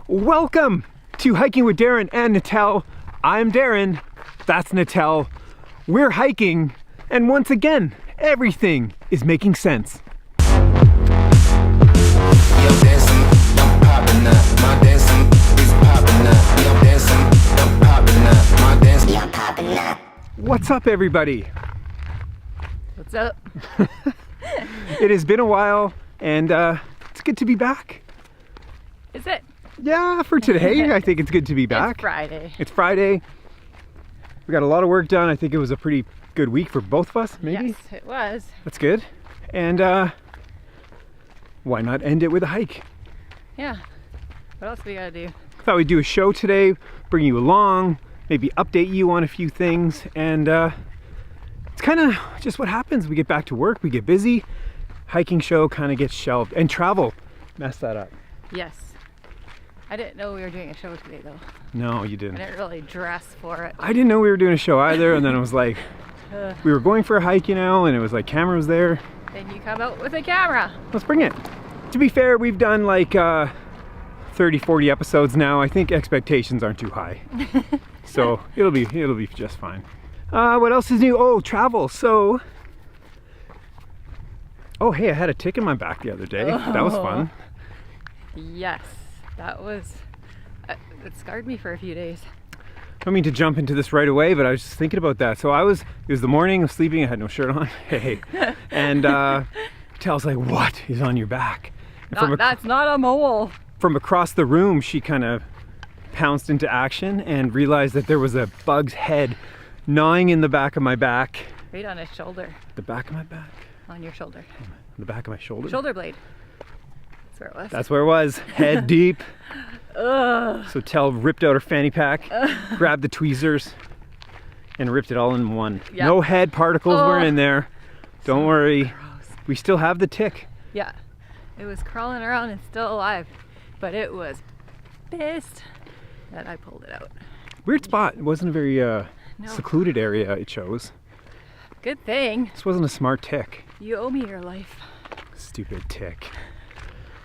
Welcome to Hiking with Darren and Natel. I'm Darren, that's Natel. We're hiking, and once again, everything is making sense. What's up, everybody? What's up? It has been a while, and it's good to be back. Is it? Yeah, for today, I think it's good to be back. It's Friday. It's Friday. We got a lot of work done. I think it was a pretty good week for both of us, maybe? Yes, it was. That's good. And why not end it with a hike? Yeah. What else we gotta do? Thought we'd do a show today, bring you along, maybe update you on a few things, and it's kind of just what happens. We get back to work, we get busy, hiking show kind of gets shelved, and travel messed that up. Yes. I didn't know we were doing a show today, though. No, you I didn't. didn't really dress for it. I didn't know we were doing a show either, and then it was like, we were going for a hike, you know, and it was like camera was there. Then you come out with a camera. Let's bring it. To be fair, we've done like 30, 40 episodes now. I think expectations aren't too high. So it'll be just fine. What else is new? Oh, travel. So, oh hey, I had a tick in my back the other day. That was fun. Yes, that was. It scarred me for a few days. I don't mean to jump into this right away, but I was just thinking about that. So it was the morning, I was sleeping, I had no shirt on. Hey. And Tel's like, what is on your back? And That's not a mole. from across the room, she kind of pounced into action and realized that there was a bug's head gnawing in the back of my back. Right on his shoulder. The back of my back? On your shoulder. The back of my shoulder? Shoulder blade. That's where it was. That's where it was. Head deep. Ugh. So Tel ripped out her fanny pack, grabbed the tweezers, and ripped it all in one. Yep. No head particles were in there. Don't worry. Gross. We still have the tick. Yeah. It was crawling around and still alive. But it was pissed that I pulled it out. Weird spot. It wasn't a very secluded area it chose. Good thing. This wasn't a smart tick. You owe me your life. Stupid tick.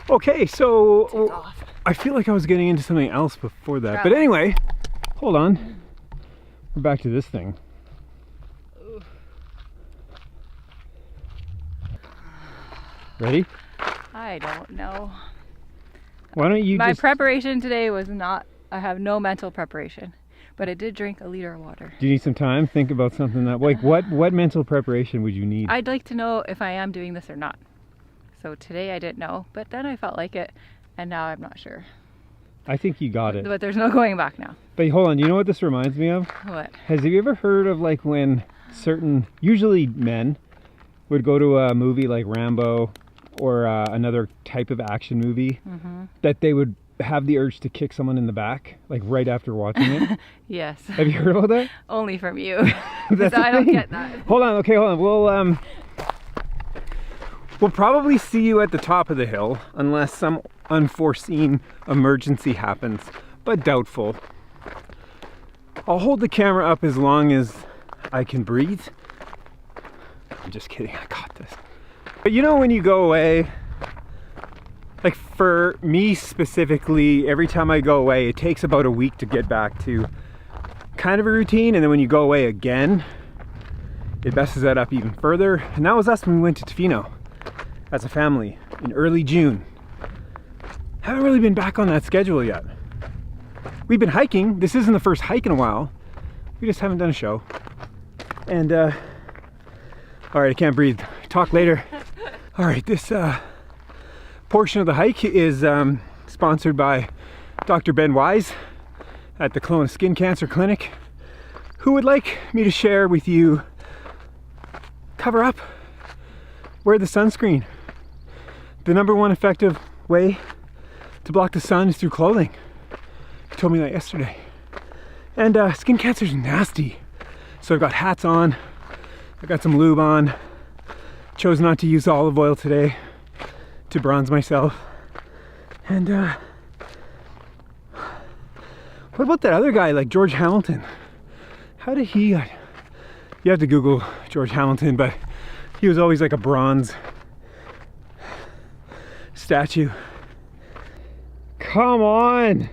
Okay, so Tick off. I feel like I was getting into something else before that. Travel. But anyway, hold on. We're back to this thing. Ooh. Ready? I don't know. Why don't you My just... preparation today was not, I have no mental preparation, but I did drink a liter of water. Do you need some time? Think about something that... Like, what mental preparation would you need? I'd like to know if I am doing this or not. So today I didn't know, but then I felt like it, and now I'm not sure. I think you got it. But there's no going back now. But hold on, you know what this reminds me of? What? Have you ever heard of like when certain, usually men, would go to a movie like Rambo or another type of action movie, that they would have the urge to kick someone in the back, like right after watching it? Yes. Have you heard about that? Only from you. That's I the don't thing. get that. Hold on, okay, hold on. We'll probably see you at the top of the hill unless some unforeseen emergency happens, but doubtful. I'll hold the camera up as long as I can breathe. I'm just kidding, I got this. But you know when you go away, like for me specifically, every time I go away, it takes about a week to get back to kind of a routine, and then when you go away again, it messes that up even further. And that was us when we went to Tofino as a family in early June. Haven't really been back on that schedule yet. We've been hiking. This isn't the first hike in a while. We just haven't done a show. And all right, I can't breathe. Talk later. All right, this portion of the hike is sponsored by Dr. Ben Wise at the Kelowna Skin Cancer Clinic, who would like me to share with you, cover up, wear the sunscreen. The number one effective way to block the sun is through clothing. He told me that yesterday. And skin cancer is nasty. So I've got hats on, I got some lube on. Chose not to use olive oil today to bronze myself. And what about that other guy, like George Hamilton? How did he, you have to Google George Hamilton, but he was always like a bronze statue. Come on.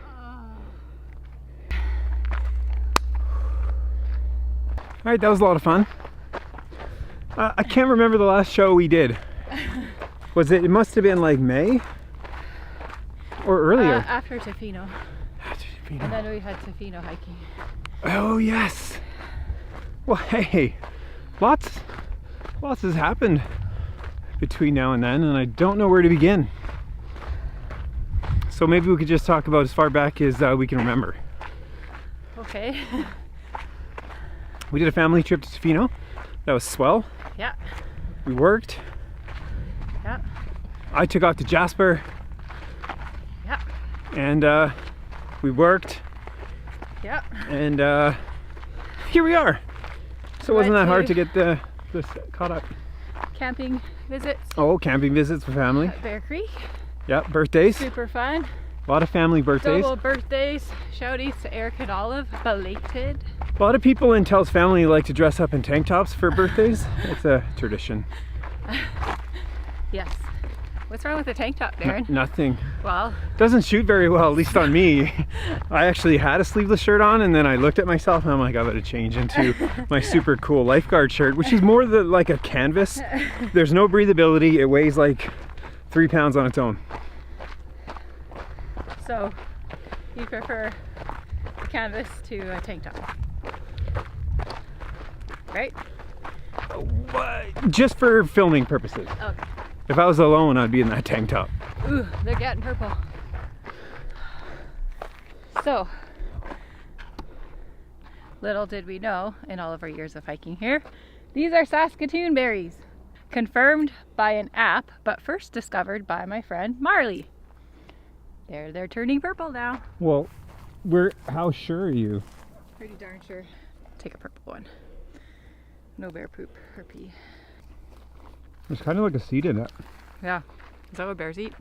All right, that was a lot of fun. I can't remember the last show we did. Was it? It must have been like May or earlier. After Tofino. After Tofino. And then we had Tofino hiking. Oh yes. Well, hey, lots has happened between now and then, and I don't know where to begin. So maybe we could just talk about as far back as we can remember. Okay. We did a family trip to Tofino. That was swell. Yeah. We worked. Yeah. I took off to Jasper. Yeah. And we worked. Yeah. And here we are. So it wasn't Went that hard to- to get this caught up. Camping visits Oh, camping visits with family. at Bear Creek. Yeah, birthdays. Super fun. A lot of family birthdays. Double birthdays. Shouties to Eric and Olive. Belated. A lot of people in Tel's family like to dress up in tank tops for birthdays. It's a tradition. Yes. What's wrong with the tank top, Darren? Nothing. Well, Doesn't shoot very well, at least on me. I actually had a sleeveless shirt on, and then I looked at myself and I'm like, I better change into my super cool lifeguard shirt, which is more like a canvas. There's no breathability. It weighs like 3 pounds on its own. so you prefer canvas to a tank top, right? Just for filming purposes. Okay. If I was alone, I'd be in that tank top. Ooh, they're getting purple. So, little did we know in all of our years of hiking here, these are Saskatoon berries. Confirmed by an app, but first discovered by my friend Marley. They're turning purple now. Well, how sure are you? Pretty darn sure. Take a purple one. No bear poop or pee. There's kind of like a seed in it. Yeah. Is that what bears eat?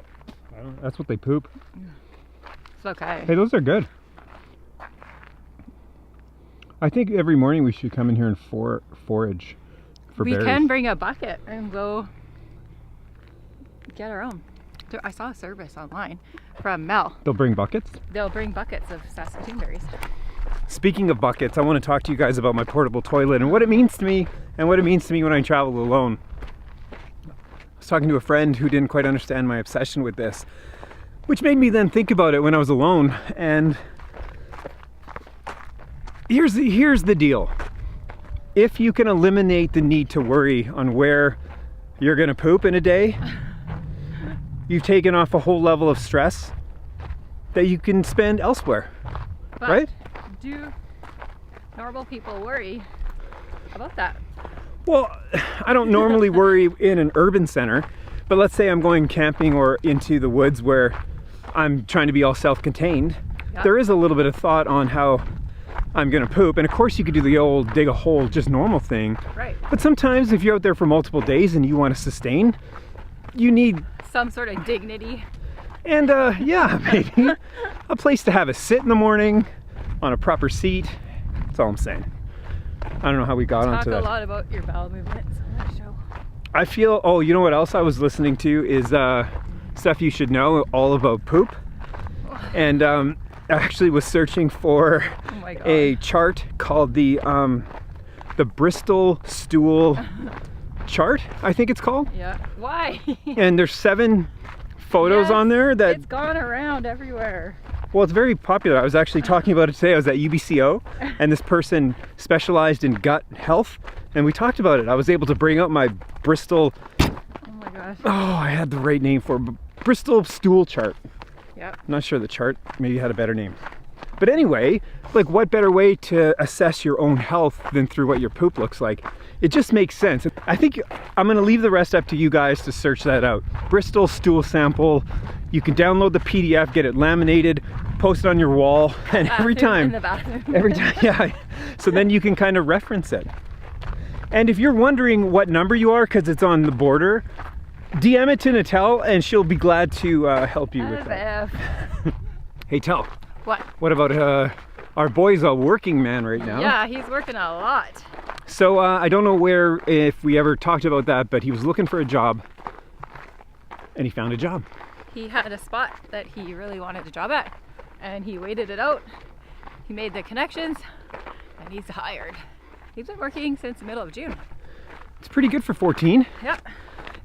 I don't know. That's what they poop. It's okay. Hey, those are good. I think every morning we should come in here and forage for We berries. can bring a bucket and go get our own. I saw a service online from Mel. They'll bring buckets. They'll bring buckets of Saskatoon berries. Speaking of buckets, I want to talk to you guys about my portable toilet and what it means to me and what it means to me when I travel alone. I was talking to a friend who didn't quite understand my obsession with this, which made me then think about it when I was alone. And here's the deal. If you can eliminate the need to worry on where you're going to poop in a day, you've taken off a whole level of stress that you can spend elsewhere. But Right? do normal people worry about that? Well, I don't normally worry in an urban center, but let's say I'm going camping or into the woods where I'm trying to be all self-contained. Yeah. There is a little bit of thought on how I'm gonna poop, and of course you could do the old dig a hole, just normal thing. Right. But sometimes if you're out there for multiple days and you want to sustain, you need, Some sort of dignity. and yeah, maybe a place to have a sit in the morning on a proper seat. That's all I'm saying. I don't know how we got Talk onto a that. lot about your bowel movements on that show. I feel, oh, you know what else I was listening to is stuff you should know all about poop. And I actually was searching for Oh my god. a chart called the Bristol Stool Chart, I think it's called. Yeah. Why? And there's 7 photos Yes, on there that, it's gone around everywhere. well, it's very popular. I was actually talking about it today. I was at UBCO and this person specialized in gut health and we talked about it. I was able to bring up my Bristol, Oh my gosh. oh, I had the right name for it, Bristol Stool Chart. Yep. I'm not sure the chart maybe had a better name. But anyway, like what better way to assess your own health than through what your poop looks like? It just makes sense. I think I'm gonna leave the rest up to you guys to search that out. Bristol Stool Sample. You can download the PDF, get it laminated, post it on your wall, and every Bathroom, in the time, bathroom. yeah. So then you can kind of reference it. And if you're wondering what number you are because it's on the border, DM it to Natel and she'll be glad to help you with that. F. Hey, Tel. What? What about our boy's a working man right now? Yeah, he's working a lot. So I don't know if we ever talked about that, but he was looking for a job and he found a job. he had a spot that he really wanted to job at, and he waited it out. He made the connections, and he's hired. He's been working since the middle of June. It's pretty good for 14. Yep.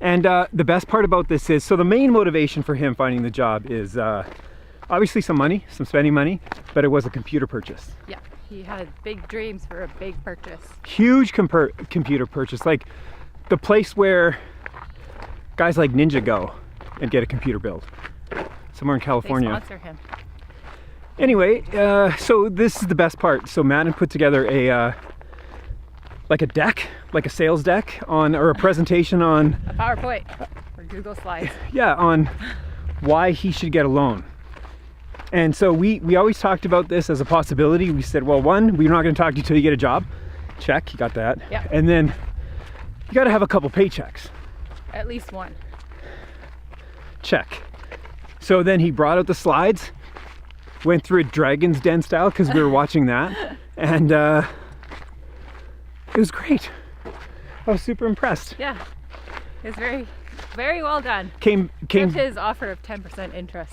And the best part about this is, so the main motivation for him finding the job is obviously some money, some spending money, but it was a computer purchase. Yeah, he had big dreams for a big purchase. Huge computer purchase, like the place where guys like Ninja go and get a computer build, somewhere in They California. sponsor him. Anyway, so this is the best part. So Madden put together a deck, like a sales deck or a presentation on, A PowerPoint or Google Slides. yeah, on why he should get a loan. And so we always talked about this as a possibility. We said, well, one, we're not going to talk to you till you get a job. Check, you got that. Yeah. And then you got to have a couple paychecks. At least one. Check. So then he brought out the slides, went through it Dragon's Den style because we were watching that, and it was great. I was super impressed. Yeah, it was very, very well done. Came. With his offer of 10% interest.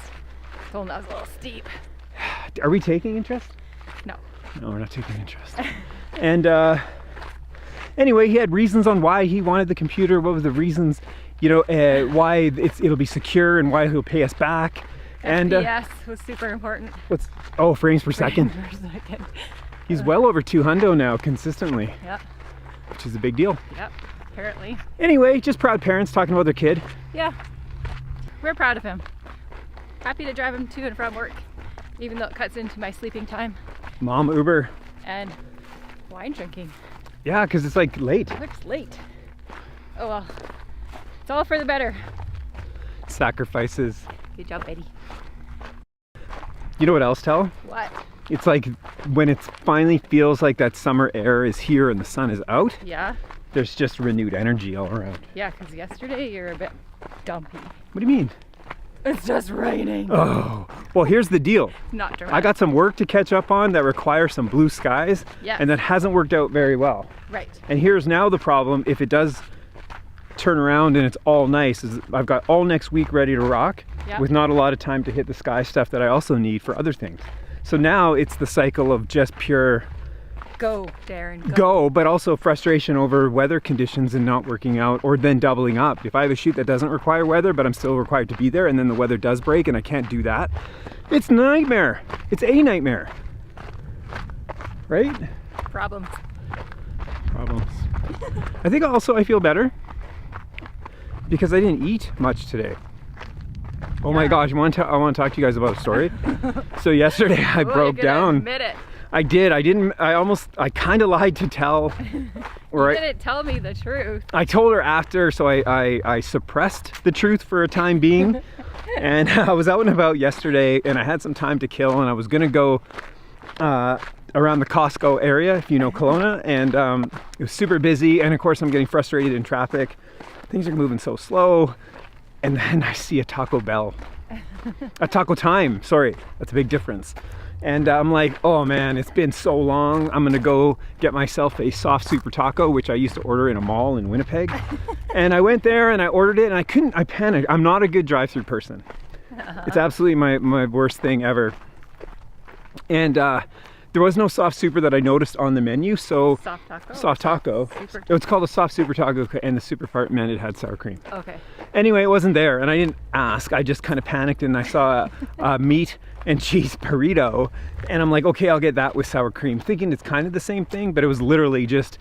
Told him that was a little steep. Are we taking interest? No. No, we're not taking interest. And anyway, he had reasons on why he wanted the computer. What was the reasons? You know, why it'll be secure and why he'll pay us back. And FPS was super important. frames per second. Per second. He's well over 200 now consistently, Yep. which is a big deal. Yep. Apparently. Anyway, just proud parents talking about their kid. Yeah. We're proud of him. Happy to drive him to and from work, even though it cuts into my sleeping time Mom Uber. and wine drinking. Yeah, because it's like late. Looks late. Oh well. It's all for the better. Sacrifices. Good job, Betty. You know what else, Tell? What? It's like when it finally feels like that summer air is here and the sun is out, Yeah? there's just renewed energy all around. Yeah, because yesterday you're a bit dumpy. What do you mean? It's just raining. Oh, well, here's the deal. Not dramatic. I got some work to catch up on that requires some blue skies, Yes. and that hasn't worked out very well. Right. And here's now the problem, if it does turn around and it's all nice, is I've got all next week ready to rock, Yep. with not a lot of time to hit the sky stuff that I also need for other things. So now it's the cycle of just pure Go, Darren. go, but also frustration over weather conditions and not working out, or then doubling up. If I have a shoot that doesn't require weather, but I'm still required to be there, and then the weather does break and I can't do that, it's a nightmare. It's a nightmare. Right? Problems. Problems. I think also I feel better because I didn't eat much today. Oh my Yeah. gosh, I want to talk to you guys about a story. So yesterday I Oh, broke you're gonna down. Admit it. I did. I kind of lied to Tell. Or You didn't tell me the truth. I told her after, so I suppressed the truth for a time being. And I was out and about yesterday and I had some time to kill and I was gonna go around the Costco area, if you know Kelowna, and it was super busy, and of course I'm getting frustrated in traffic. Things are moving so slow, and then I see a Taco Bell. A Taco Time, sorry, that's a big difference. And I'm like, oh man, it's been so long. I'm gonna go get myself a soft super taco, which I used to order in a mall in Winnipeg. And I went there and I ordered it and I panicked. I'm not a good drive-through person. It's absolutely my worst thing ever. And there was no soft super that I noticed on the menu, so Soft taco. soft taco. Super It's called a soft super taco, and the super part meant it had sour cream. Okay. Anyway, it wasn't there, and I didn't ask. I just kind of panicked, and I saw a meat and cheese burrito, and I'm like, okay, I'll get that with sour cream, thinking it's kind of the same thing, but it was literally just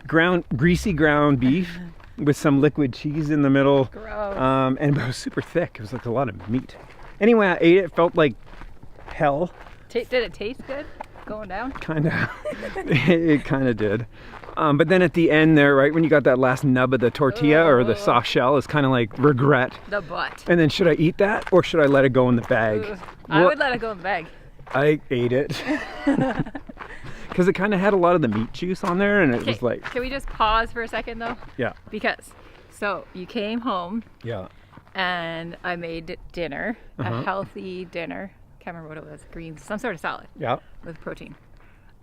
greasy ground beef with some liquid cheese in the middle. Gross. And it was super thick. It was like a lot of meat. Anyway, I ate it. Felt like hell. Did it taste good? Going down? Kind of. It kind of did. But then at the end there, right when you got that last nub of the tortilla or the soft shell, it's kind of like regret. The butt. And then should I eat that or should I let it go in the bag? Ooh, I would let it go in the bag. I ate it. Because it kind of had a lot of the meat juice on there, and it was like, Can we just pause for a second though? yeah, Because, so you came home yeah. and I made dinner, Uh-huh. a healthy dinner. Can't remember what it was, greens, some sort of salad Yeah. with protein.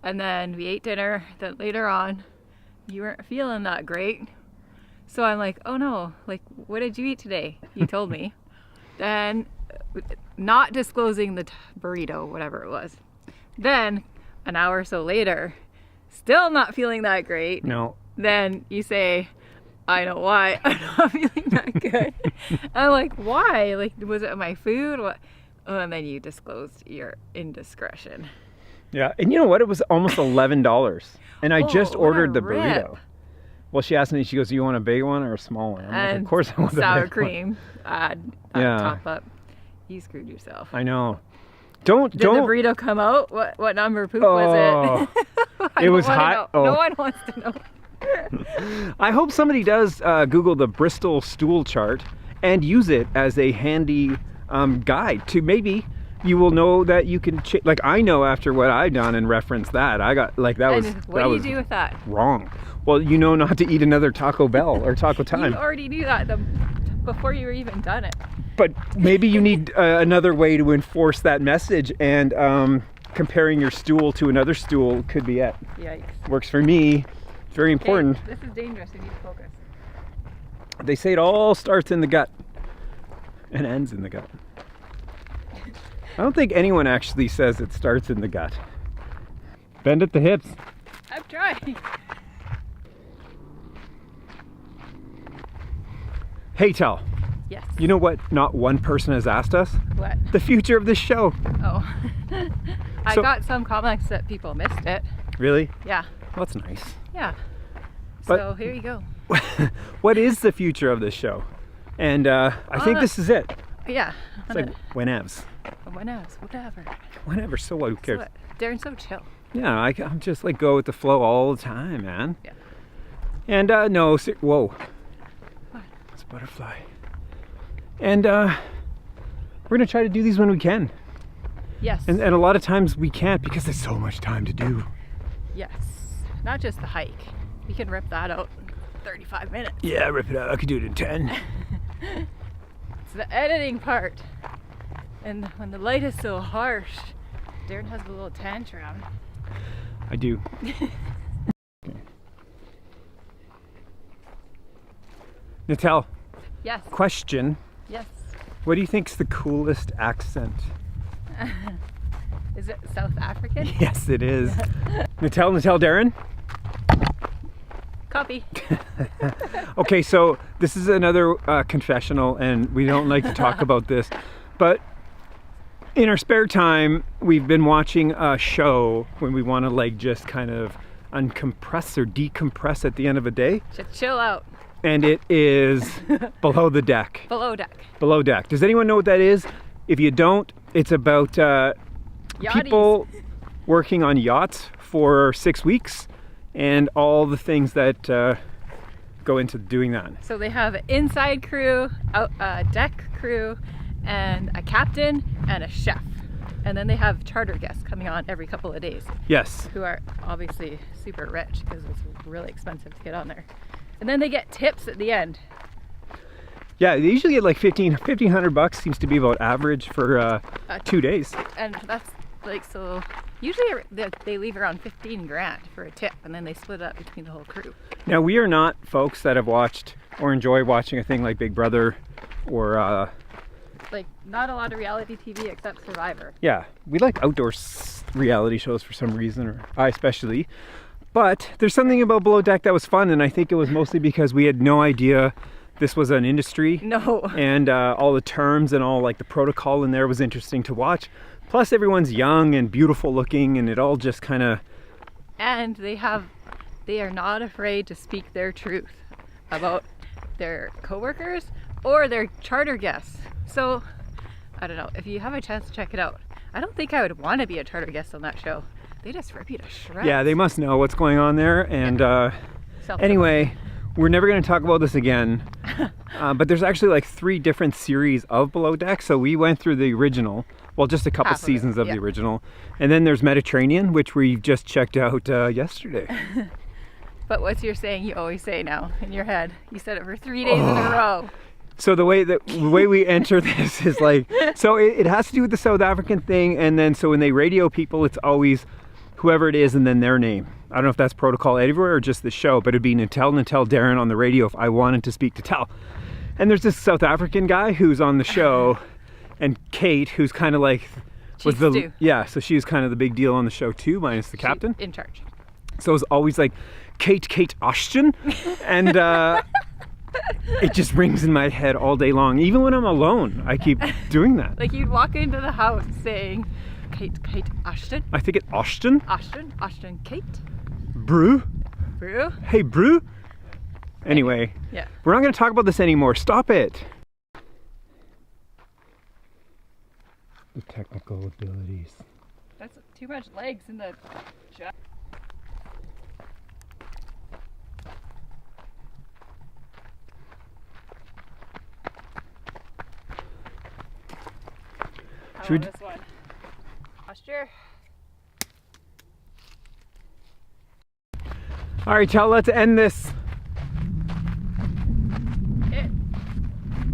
And then we ate dinner, then later on, you weren't feeling that great. So I'm like, oh no, like, what did you eat today? You told me. Then, not disclosing the burrito, whatever it was. Then, an hour or so later, still not feeling that great. No. Then you say, I know why I'm not feeling that good. I'm like, why? Like, was it my food? What? Oh, and then you disclosed your indiscretion. Yeah, and you know what? It was almost $11, and I just Oh, what a ordered the rip. burrito. Well, she asked me. She goes, "Do you want a big one or a small one?" I'm like, And of course I want the sour big cream. Add Yeah. top up. You screwed yourself. one. I know. Don't. Did the burrito come out? What number poop was it? I It don't was wanna hot? know. Oh. No one wants to know. I hope somebody does Google the Bristol stool chart and use it as a handy guide to maybe you will know that you can like I know after what I've done and reference that I got like that And was what that do you was do with that? wrong. Well, you know not to eat another Taco Bell or Taco Time. You already knew that before you were even done it. But maybe you need another way to enforce that message, and comparing your stool to another stool could be it. Yikes. Works for me. It's very important. Okay, this is dangerous. You need to focus. They say it all starts in the gut and ends in the gut. I don't think anyone actually says it starts in the gut. Bend at the hips. I'm trying. Hey, Tal, Yes. you know what not one person has asked us? What? The future of this show. Oh. I So- got some comments that people missed it. Really? Yeah. Well, that's nice. Yeah. But- So here you go. What is the future of this show? And I think this is it. Yeah. It's like whenevs. When else? Whatever. Whenever, so what? Who So cares? what? Darren's so chill. Yeah, I'm just like go with the flow all the time, man. Yeah. And no, whoa. What? It's a butterfly. And we're gonna try to do these when we can. Yes. And a lot of times we can't because there's so much time to do. Yes. Not just the hike. We can rip that out in 35 minutes. Yeah, rip it out. I could do it in 10. It's the editing part. And when the light is so harsh, Darren has a little tantrum. I do. Natal, Yes. question. Yes. What do you think's the coolest accent? Is it South African? Yes, it is. Natal, Darren? Copy. Okay, so this is another confessional, and we don't like to talk about this, but in our spare time, we've been watching a show when we want to like just kind of uncompress or decompress at the end of a day, Should chill out. and it is Below the Deck. Below deck. Below Deck. Does anyone know what that is? If you don't, it's about Yachties. people working on yachts for 6 weeks and all the things that go into doing that. So they have an inside crew, a deck crew, and a captain and a chef. And then they have charter guests coming on every couple of days Yes. who are obviously super rich because it's really expensive to get on there. And then they get tips at the end. Yeah, they usually get like $1,500 seems to be about average for 2 days. And that's like, so usually they leave around 15 grand for a tip, and then they split it up between the whole crew. Now, we are not folks that have watched or enjoy watching a thing like Big Brother or Like, not a lot of reality TV except Survivor. yeah, we like outdoor reality shows for some reason, or I especially. But there's something about Below Deck that was fun, and I think it was mostly because we had no idea this was an industry. No. And all the terms and all like the protocol in there was interesting to watch. Plus everyone's young and beautiful looking, and it all just kind of And they are not afraid to speak their truth about their coworkers or their charter guests. So, I don't know, if you have a chance to check it out, I don't think I would want to be a charter guest on that show. They just rip you to shreds. yeah, they must know what's going on there. And Self- anyway, we're never going to talk about this again. But there's actually like 3 different series of Below Deck. So we went through the original, well, just a couple Half of it, seasons of yeah. the original, and then there's Mediterranean, which we just checked out yesterday. But what's your saying you always say now in your head? You said it for 3 days in a row. So the way we enter this is like, so it has to do with the South African thing, and then so when they radio people, it's always whoever it is and then their name. I don't know if that's protocol everywhere or just the show, but it'd be Natal Darren on the radio if I wanted to speak to Tal. And there's this South African guy who's on the show, and Kate, who's kind of like She's Stu. yeah. So she was kind of the big deal on the show too, minus the captain. In charge. So it was always like Kate Ashton, and it just rings in my head all day long. Even when I'm alone, I keep doing that. Like you'd walk into the house saying, Kate Ashton. I think it's Ashton. Ashton, Kate. Brew. Brew. Hey, Brew. Anyway, Yeah. we're not going to talk about this anymore. Stop it. The technical abilities. That's too much legs in the shot. Should we this one? Posture. All right, Tal, let's end this.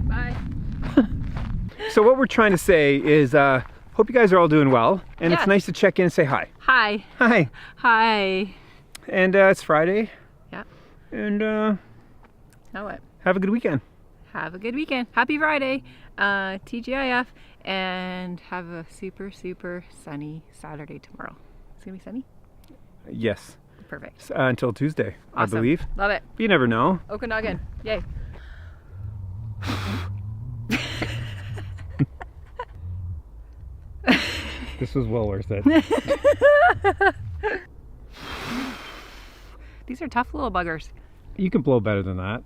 Bye. So what we're trying to say is, hope you guys are all doing well, and Yes. it's nice to check in and say hi. Hi. Hi. Hi. And it's Friday, Yeah. and Now what? have a good weekend. Have a good weekend. Happy Friday. TGIF. And have a super sunny Saturday tomorrow. It's gonna be sunny? Yes, Perfect. until Tuesday, I Awesome. believe. Love it. You never know. Okanagan. Yay. This was well worth it. These are tough little buggers. You can blow better than that.